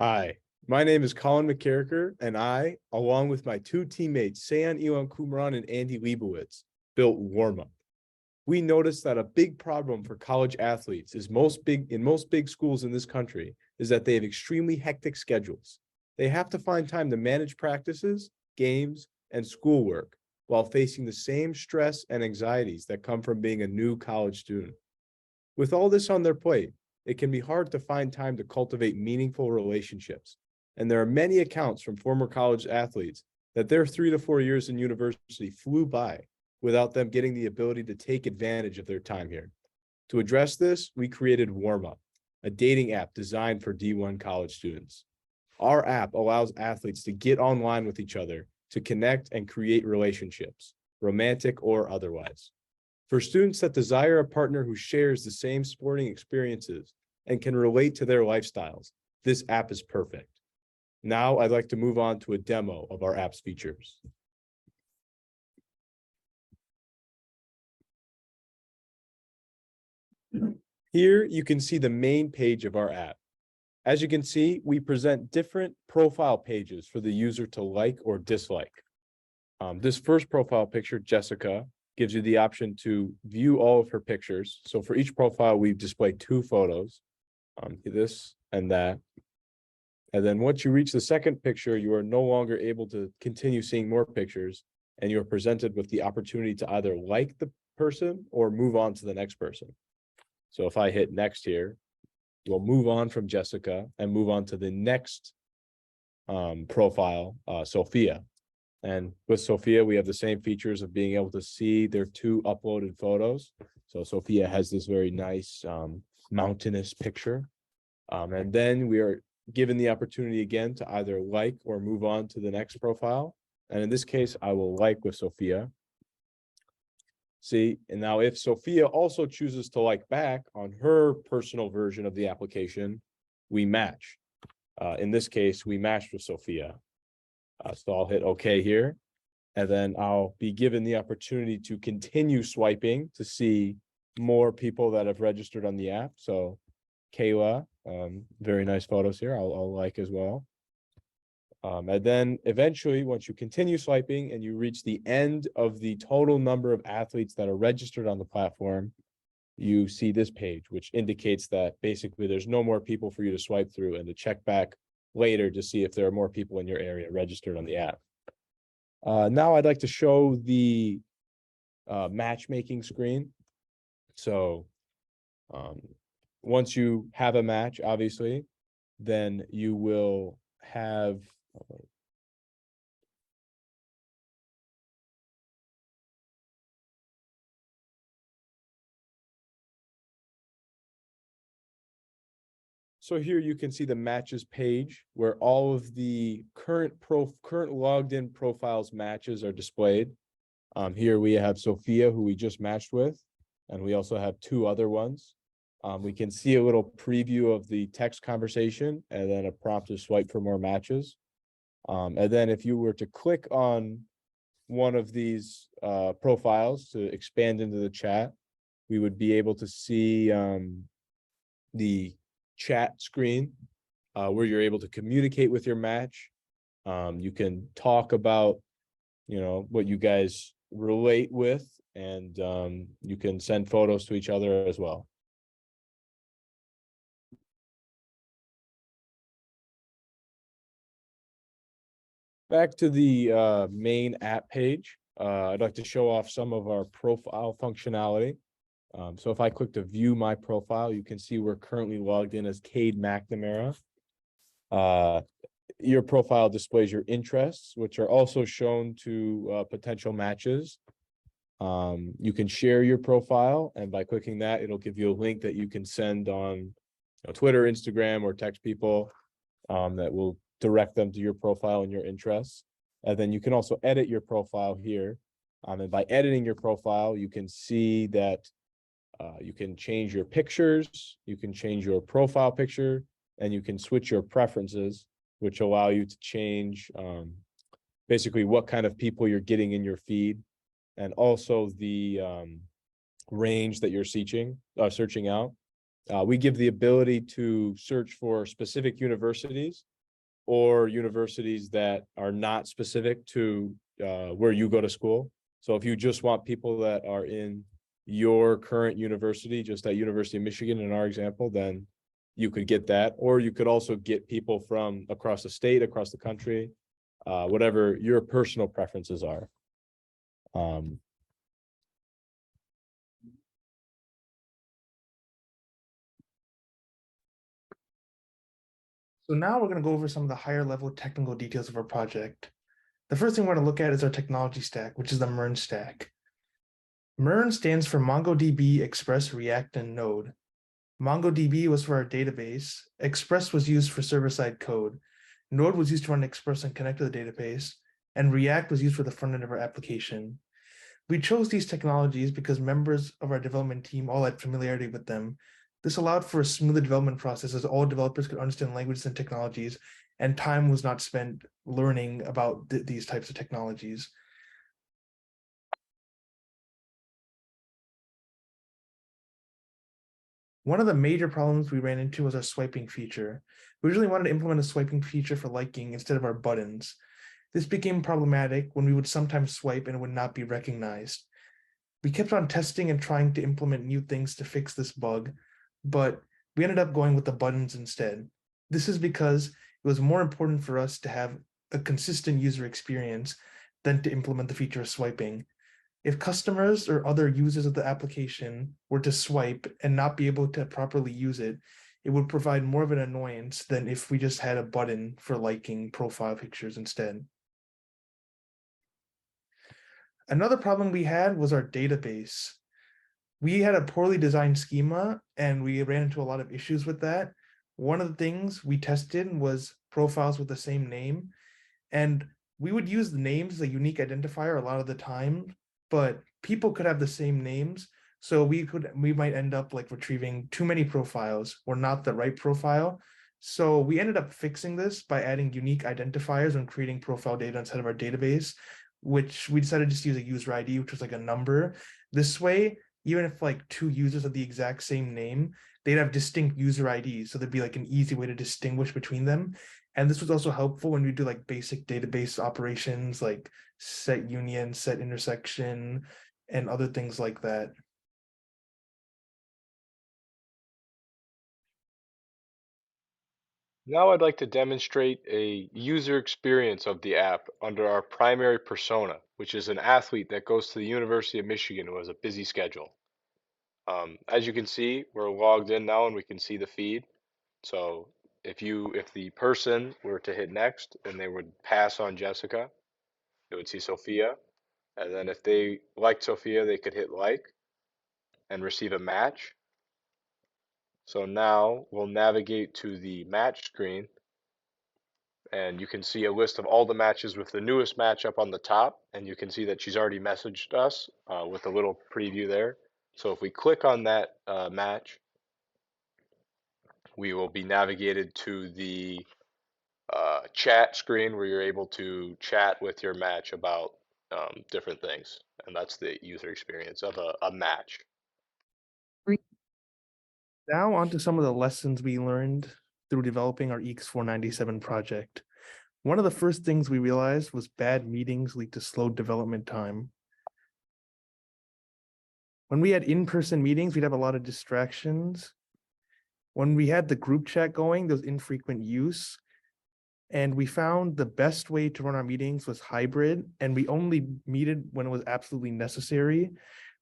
Hi, my name is Colin McKerracher, and I, along with my two teammates, Seyon Elnakumaran and Andy Lebowitz, built Warm-Up. We noticed that a big problem for college athletes is most big schools in this country is that they have extremely hectic schedules. They have to find time to manage practices, games, and schoolwork while facing the same stress and anxieties that come from being a new college student. With all this on their plate, it can be hard to find time to cultivate meaningful relationships. And there are many accounts from former college athletes that their 3 to 4 years in university flew by without them getting the ability to take advantage of their time here. To address this, we created Warm-Up, a dating app designed for D1 college students. Our app allows athletes to get online with each other to connect and create relationships, romantic or otherwise. For students that desire a partner who shares the same sporting experiences and can relate to their lifestyles, this app is perfect. Now I'd like to move on to a demo of our app's features. Here you can see the main page of our app. As you can see, we present different profile pages for the user to like or dislike. This first profile picture, Jessica, gives you the option to view all of her pictures. So for each profile, we've displayed 2 photos, this and that. And then once you reach the second picture, you are no longer able to continue seeing more pictures, and you're presented with the opportunity to either like the person or move on to the next person. So if I hit next here, we'll move on from Jessica and move on to the next profile, Sophia. And with Sophia, we have the same features of being able to see their 2 uploaded photos. So Sophia has this very nice mountainous picture. And then we are given the opportunity again to either like or move on to the next profile. And in this case, I will like with Sophia. See, and now if Sophia also chooses to like back on her personal version of the application, we match. In this case, we matched with Sophia. So I'll hit OK here, and then I'll be given the opportunity to continue swiping to see more people that have registered on the app. So Kayla, very nice photos here. I'll like as well. And then eventually, once you continue swiping and you reach the end of the total number of athletes that are registered on the platform, you see this page, which indicates that basically there's no more people for you to swipe through and to check back later to see if there are more people in your area registered on the app. Now I'd like to show the matchmaking screen. So once you have a match, obviously, then you will have So here you can see the matches page where all of the current logged in profiles matches are displayed. Here we have Sophia, who we just matched with, and we also have 2 other ones. We can see a little preview of the text conversation and then a prompt to swipe for more matches. And then if you were to click on one of these profiles to expand into the chat, we would be able to see the chat screen where you're able to communicate with your match. You can talk about, what you guys relate with, and you can send photos to each other as well. Back to the main app page, I'd like to show off some of our profile functionality. So if I click to view my profile, you can see we're currently logged in as Cade McNamara. Your profile displays your interests, which are also shown to potential matches. You can share your profile, and by clicking that, it'll give you a link that you can send on Twitter, Instagram, or text people that will direct them to your profile and your interests. And then you can also edit your profile here. And by editing your profile, you can see that you can change your pictures, you can change your profile picture, and you can switch your preferences, which allow you to change basically what kind of people you're getting in your feed, and also the range that you're searching out. We give the ability to search for specific universities or universities that are not specific to where you go to school. So if you just want people that are in your current university, just at University of Michigan in our example, then you could get that. Or you could also get people from across the state, across the country, whatever your personal preferences are. So now we're going to go over some of the higher level technical details of our project. The first thing we're going to look at is our technology stack, which is the MERN stack. MERN stands for MongoDB, Express, React, and Node. MongoDB was for our database. Express was used for server-side code. Node was used to run Express and connect to the database. And React was used for the front end of our application. We chose these technologies because members of our development team all had familiarity with them. This allowed for a smoother development process as all developers could understand languages and technologies, and time was not spent learning about these types of technologies. One of the major problems we ran into was our swiping feature. We originally wanted to implement a swiping feature for liking instead of our buttons. This became problematic when we would sometimes swipe and it would not be recognized. We kept on testing and trying to implement new things to fix this bug, but we ended up going with the buttons instead. This is because it was more important for us to have a consistent user experience than to implement the feature of swiping. If customers or other users of the application were to swipe and not be able to properly use it, it would provide more of an annoyance than if we just had a button for liking profile pictures instead. Another problem we had was our database. We had a poorly designed schema and we ran into a lot of issues with that. One of the things we tested was profiles with the same name, and we would use the names as a unique identifier a lot of the time, but people could have the same names. So we might end up like retrieving too many profiles or not the right profile. So we ended up fixing this by adding unique identifiers and creating profile data inside of our database, which we decided to just use a user ID, which was like a number. This way, even if like two users have the exact same name, they'd have distinct user IDs. So there'd be like an easy way to distinguish between them. And this was also helpful when we do like basic database operations like set union, set intersection, and other things like that. Now I'd like to demonstrate a user experience of the app under our primary persona, which is an athlete that goes to the University of Michigan who has a busy schedule. As you can see, we're logged in now and we can see the feed. So if the person were to hit next and they would pass on Jessica, they would see Sophia. And then if they liked Sophia, they could hit like and receive a match. So now we'll navigate to the match screen and you can see a list of all the matches with the newest match up on the top, and you can see that she's already messaged us with a little preview there. So if we click on that match, we will be navigated to the chat screen where you're able to chat with your match about different things, and that's the user experience of a match. Now on to some of the lessons we learned through developing our EX497 project. One of the first things we realized was bad meetings lead to slow development time. When we had in-person meetings, we'd have a lot of distractions. When we had the group chat going, there was infrequent use. And we found the best way to run our meetings was hybrid, and we only meted when it was absolutely necessary.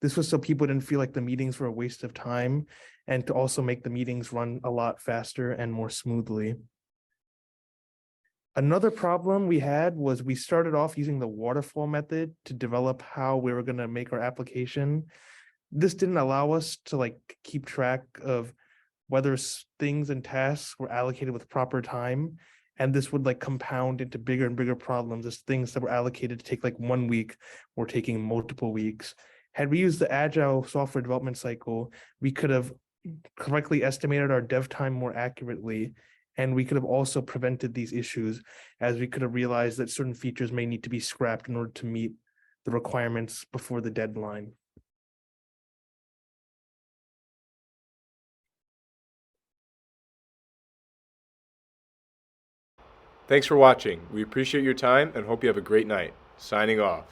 This was so people didn't feel like the meetings were a waste of time, and to also make the meetings run a lot faster and more smoothly. Another problem we had was we started off using the waterfall method to develop how we were going to make our application. This didn't allow us to like keep track of whether things and tasks were allocated with proper time. And this would like compound into bigger and bigger problems as things that were allocated to take like 1 week were taking multiple weeks. Had we used the agile software development cycle, we could have correctly estimated our dev time more accurately. And we could have also prevented these issues, as we could have realized that certain features may need to be scrapped in order to meet the requirements before the deadline. Thanks for watching. We appreciate your time and hope you have a great night. Signing off.